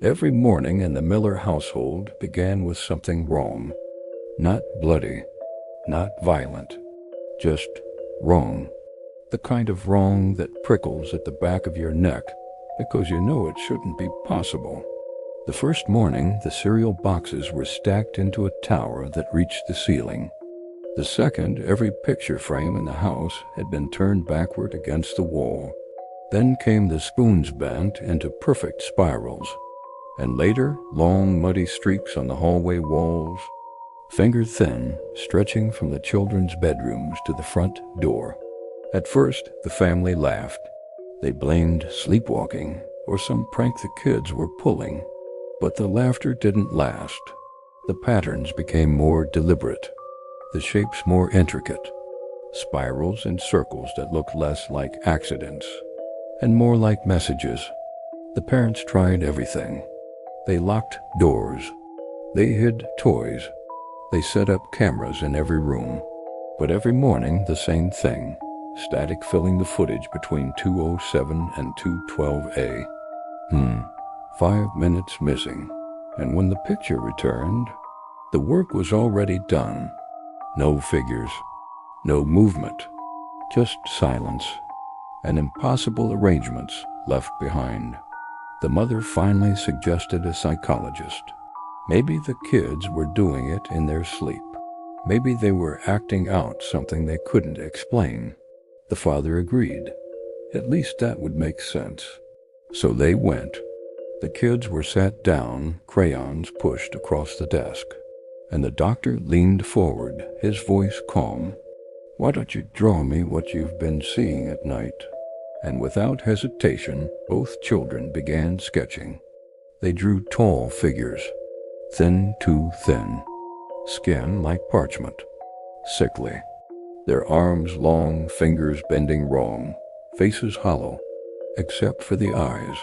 Every morning in the Miller household began with something wrong. Not bloody, not violent, just wrong. The kind of wrong that prickles at the back of your neck because you know it shouldn't be possible. The first morning, the cereal boxes were stacked into a tower that reached the ceiling. The second, every picture frame in the house had been turned backward against the wall. Then came the spoons bent into perfect spirals. And later, long muddy streaks on the hallway walls, finger-thin, stretching from the children's bedrooms to the front door. At first, the family laughed. They blamed sleepwalking or some prank the kids were pulling. But the laughter didn't last. The patterns became more deliberate, the shapes more intricate, spirals and circles that looked less like accidents and more like messages. The parents tried everything. They locked doors. They hid toys. They set up cameras in every room. But every morning, the same thing, static filling the footage between 2:07 and 2:12 5 minutes missing. And when the picture returned, the work was already done. No figures, no movement, just silence and impossible arrangements left behind. The mother finally suggested a psychologist. Maybe the kids were doing it in their sleep. Maybe they were acting out something they couldn't explain. The father agreed. At least that would make sense. So they went. The kids were sat down, crayons pushed across the desk, and the doctor leaned forward, his voice calm. "Why don't you draw me what you've been seeing at night?" And without hesitation, both children began sketching. They drew tall figures, thin too thin, skin like parchment, sickly, their arms long, fingers bending wrong, faces hollow, except for the eyes,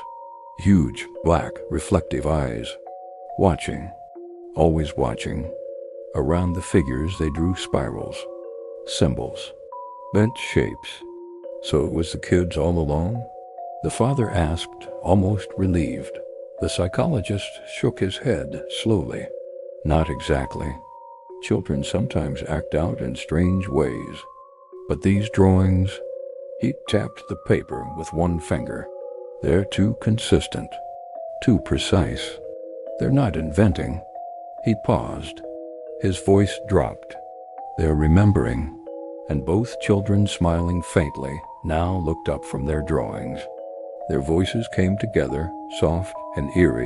huge, black, reflective eyes, watching, always watching. Around the figures they drew spirals, symbols, bent shapes. So it was the kids all along? The father asked, almost relieved. The psychologist shook his head slowly. Not exactly. Children sometimes act out in strange ways. But these drawings, he tapped the paper with one finger. They're too consistent, too precise. They're not inventing. He paused. His voice dropped. They're remembering. And both children, smiling faintly, now looked up from their drawings. Their voices came together, soft and eerie